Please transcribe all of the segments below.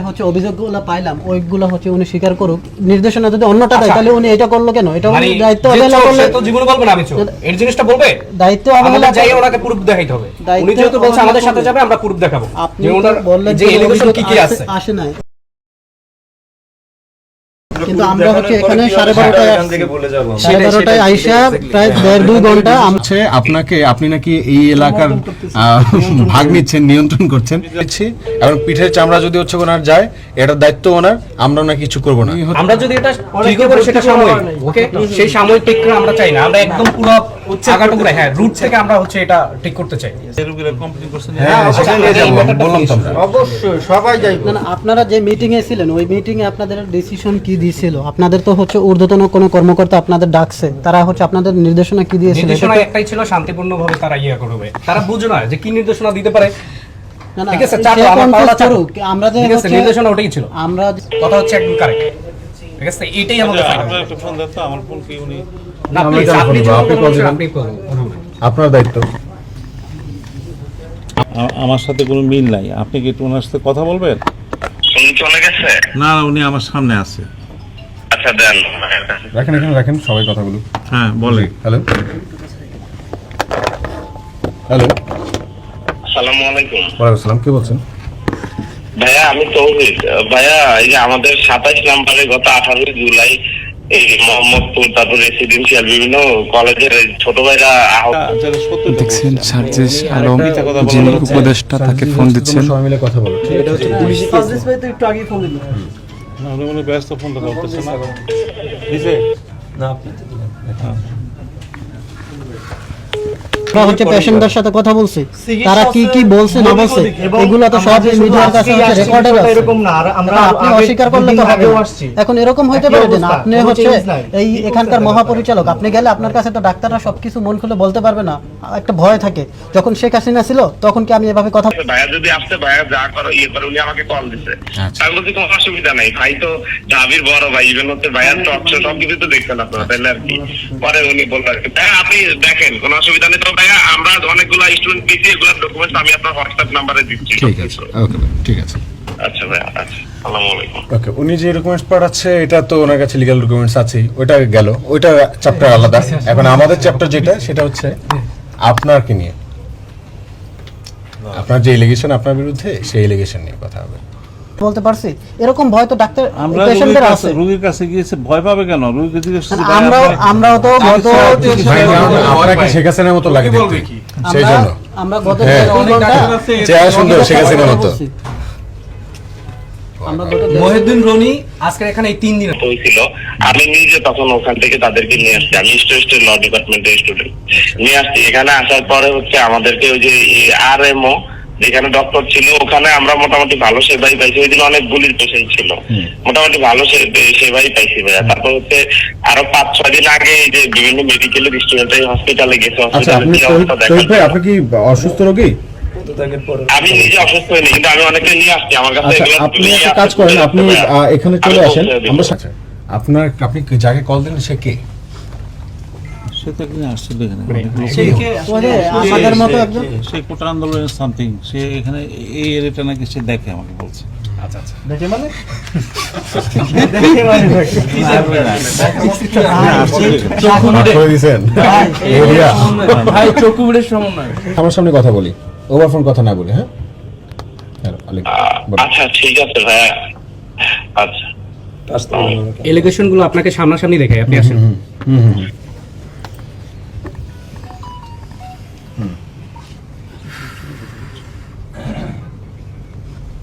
হচ্ছে অভিযোগগুলো পাইলাম ওইগুলো হচ্ছে উনি স্বীকার করুক, নির্দেশনা যদি অন্যটা দেয় তাহলে উনি এটা করলো কেন? এটা উনি দায়িত্ব অবহেলা করলে তো জীবনে বলবে না আমি চোর, এই জিনিসটা বলবে। দায়িত্ব অবহেলা যাই ওনাকে প্রুফ দেখাইতে হবে। উনি যেহেতু বলছে আমাদের সাথে যাবে, আমরা প্রুফ দেখাবো। আপনি বললেন যে এলিগেশন কি কি আছে আসে নাই, কিন্তু আমরা হচ্ছে এখানে 12:30টায় আইসা প্রায় 1.5-2 ঘন্টা আপনি নাকি এই এলাকার ভাগ নিচ্ছেন, নিয়ন্ত্রণ করছেন এবং পিঠের চামড়া যদি হচ্ছে ওনার যায়, এটার দায়িত্ব ওনার, আমরা না কিছু করবো না। আমরা যদি এটা ঠিক করে সেটা সাময়িক, ওকে, সেই সাময়িক ঠিক করে আমরা চাই না, আমরা একদম পুরো আগাটুকুরা রুট থেকে আমরা হচ্ছে এটা ঠিক করতে চাই। বললাম তো আমরা অবশ্যই সবাই যাই না, আপনারা যে মিটিং এ ছিলেন ওই মিটিং এ আপনাদের ডিসিশন কি দিয়েছিল? আপনাদের তো হচ্ছে ঊর্ধ্বতন কোনো কর্মকর্তা আপনাদের ডাকছে, তারা হচ্ছে আপনাদের নির্দেশনা কি দিয়েছিল? নির্দেশনা একটাই ছিল, শান্তিপূর্ণভাবে তারা করবে। তারা বুঝে না যে কি নির্দেশনা দিতে পারে। ঠিক আছে, আমরা যে নির্দেশনা ওটাই ছিল, আমরা কথা হচ্ছে একদম কারেক্ট। ঠিক আছে, এটাই আমাদের আপনার একটা ফোন দাও তো, আমার ফোন কি উনি না, প্লিজ আপনি আপনার দায়িত্ব। আমার সাথে কোনো মিল নাই, আপনি কি একটু ওনার সাথে কথা বলবেন? উনি চলে গেছে? না, উনি আমার সামনে আছে। আচ্ছা দেন, রাখেন এখানে রাখেন, সবাই কথা বলুক। হ্যাঁ বলে। হ্যালো আসসালামু আলাইকুম। ওয়ালাইকুম আসসালাম, কে বলছেন? ভাইয়া আমি তৌহিদ। ভাইয়া এই যে আমাদের 27 নম্বরে গত 18 জুলাই এই মোহাম্মদপুর, তারপর রেসিডেন্সিয়াল বিভিন্ন কলেজের ছোট ভাইরা দেখছেন সার্জিস আলম, যিনি উপদেষ্টা, তাকে ফোন দিচ্ছেন। সবাই মিলে কথা বলো। এটা হচ্ছে পুলিশ সার্ভিস ভাই, তো একটু আগে ফোন দিল না, উনি মনে ব্যস্ত, ফোনটা ধরতেছে না। দিছে না, হচ্ছে পেশেন্টদের সাথে কথা বলছি, তারা কি কি বলছে না বলছে এগুলো তো সব মিডিয়ার কাছে আছে, রেকর্ডেড আছে। এরকম না, আমরা আপনি অস্বীকার করলে তো হবে না। এখন এরকম হইতে পারে যে আপনি হচ্ছে এই এখানকার মহাপরিচালক, আপনি গেলে আপনার কাছে তো ডাক্তাররা সবকিছু মন খুলে বলতে পারবে না, একটা ভয় থাকে। যখন শেখ হাসিনা ছিল তখন কি আমি এভাবে কথা ভাইয়া যদি আসতে, ভাইয়া যা করো করে, উনি আমাকে কল দিছে। আমি বলছি কোনো অসুবিধা নাই, ভাই তো ঢাবির বড় ভাই, ইভেন হচ্ছে ভাইয়ার টর্চ সবকিছু তো দেখছেন আপনারা, তাইলে আর কি। পরে উনি বললো আর কি, ভাইয়া আপনি দেখেন কোনো অসুবিধা নেই। তো ভাইয়া আমরা অনেকগুলো স্টুডেন্ট দিয়েছি, এগুলোর ডকুমেন্টস আমি আপনার হোয়াটসঅ্যাপ নাম্বারে দিচ্ছি। ঠিক আছে, ওকে ঠিক আছে। আচ্ছা ভাইয়া, আচ্ছা, আসসালামু আলাইকুম। ওকে, উনি যে ডকুমেন্টস পাঠাচ্ছে এটা তো ওনার কাছে লিগ্যাল ডকুমেন্টস আছে, ওইটা গেল, ওইটা চ্যাপ্টার আলাদা। এখন আমাদের চ্যাপ্টার যেটা, সেটা হচ্ছে আপনার কি নিয়ে, আপনার যে এলিগেশন আপনার বিরুদ্ধে, সেই এলিগেশন নিয়ে কথা হবে। বলতে পারছি, এরকম ভয় তো ডাক্তার আমরা পেশেন্টদের আছে। রোগীর কাছে গিয়েছে, ভয় পাবে কেন? রোগীকে জিজ্ঞেস আমরাও তো গত আপনাকে শেখ হাসিনার মতো লাগে দেখতে, সেই জন্য আমরা গত চেহারা সুন্দর শেখ হাসিনার মতো। মহিউদ্দিন রনি আজকে এখানে এই 3 দিন হয়েছিল, আমি নিজে তখন ওখান থেকে তাদেরকে নিয়ে আসছি। আমি স্টেট ল ডিপার্টমেন্টের স্টুডেন্ট নিয়ে আসছি। এখানে আসার পরে হচ্ছে আমাদেরকে ওই যে RMO যেখানে ডক্টর ছিল, ওখানে আমরা মোটামুটি ভালো সেবাই পাইছি। ওই দিন অনেক গুলির পেশেন্ট ছিল, মোটামুটি ভালো সেবাই পাইছি ভাইয়া। তারপর হচ্ছে আরো 5-6 দিন আগে এই যে বিভিন্ন মেডিকেলের স্টুডেন্ট হসপিটালে গেছে। আপনি কি অসুস্থ রোগী? আমি নিজে অসুস্থ হইনি, কিন্তু আমি অনেকে নিয়ে আসছি আমার কাছে। আপনি একটা কাজ করেন, আপনি এখানে চলে আসেন। আপনি যাকে কল দিলেন সে কে? সে তো এখানে আসছিল, এখানে আমাদের মতো একজন সে কোটা আন্দোলনের সামথিং, সে এখানে এই এরিয়াটা নাকি সে দেখে, আমাকে বলছে। আচ্ছা আচ্ছা, দেখে মানে আমার সামনে কথা বলি, ওভার ফোন কথা না বলি। হ্যাঁ, আচ্ছা ঠিক আছে ভাইয়া। আচ্ছা, এলিগেশন গুলো আপনাকে সামনাসামনি দেখাই, আপনি আসেন।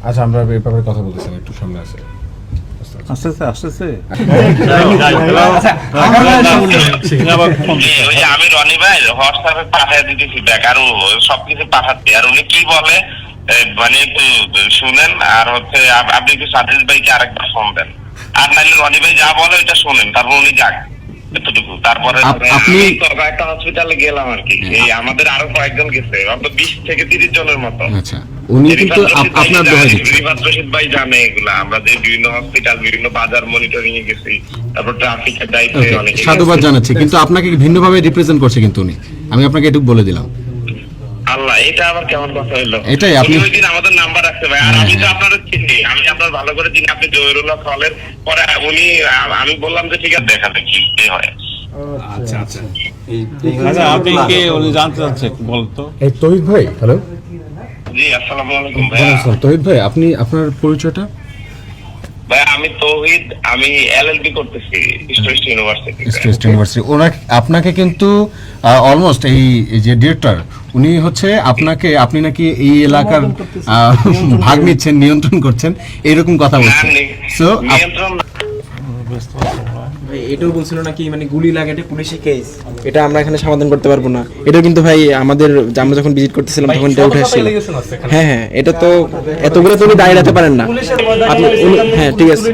আচ্ছা, আমরা এই ব্যাপারে কথা বলতেছি, একটু সামনে আসে। আমি রনি ভাই হোয়াটসঅ্যাপে পাঠিয়ে দিতেছি, দেখ আর সবকিছু পাঠাচ্ছি। আর উনি কি বলে মানে একটু শুনেন, আর হচ্ছে আপনি একটু সার্জিস ভাইকে আরেকবার ফোন দেন, আর নাইলে রনি ভাই যা বলে ওইটা শোনেন, তারপর উনি যাক এতটুকু। তারপরে আপনি একটা হসপিটালে গেলাম আর কি, এই আমাদের আরো কয়েকজন গেছে, 20-30 জনের মতো। আচ্ছা, উনি কিন্তু আপনার দোহাই দিচ্ছেন। রশিদ ভাই জানে এগুলা, আমরা যে বিভিন্ন হসপিটাল, বিভিন্ন বাজার মনিটরিং এ গেছি, তারপর ট্রাফিকের দায়িত্বে অনেক সাধুবাদ জানাচ্ছি, কিন্তু আপনাকে ভিন্নভাবে রিপ্রেজেন্ট করছে কিন্তু উনি, আমি আপনাকে এটুকু বলে দিলাম। আল্লাহ, এটা আবার কেমন কথা হলো? এটাই আপনি- উনি ওই দিন আমাদের নাম্বার রাখতে ভাই, আর আমি তো আপনার চিনি, আমি আপনার ভালো করে চিনি, আপনি জহিরুল্লাহ হলের পরে উনি, আমি বললাম যে ঠিক আছে দেখা দেখি কি হয়। আচ্ছা আচ্ছা আচ্ছা আপনি কে উনি জানতে চাচ্ছে বলতো? এই তৌহিদ ভাই, হ্যালো। জি আসসালামু আলাইকুম ভাইয়া। তৌহিদ ভাই, আপনি আপনার পরিচয়টা? ভাই আমি তৌহিদ, আমি এলএলবি করতেছি স্টেট ইউনিভার্সিটি। State university. ওরা আপনাকে কিন্তু অলমোস্ট এই যে ডিরেক্টর, উনি হচ্ছে আপনাকে, আপনি নাকি এই এলাকার ভাগ নিচ্ছেন, নিয়ন্ত্রণ করছেন, এরকম কথা বলছেন। সো নিয়ন্ত্রণ ভাই এটাও বলছিল নাকি মানে গুলি লাগাটে পুলিশি কেস, এটা আমরা এখানে সমাধান করতে পারবো না। এটাও কিন্তু ভাই আমাদের আমরা যখন ভিজিট করতেছিলাম তখন এটা উঠে আসছিল। হ্যাঁ হ্যাঁ, এটা তো এতগুলো তো উনি দাঁড়িয়ে রাখতে পারেন না আপনি। হ্যাঁ ঠিক আছে।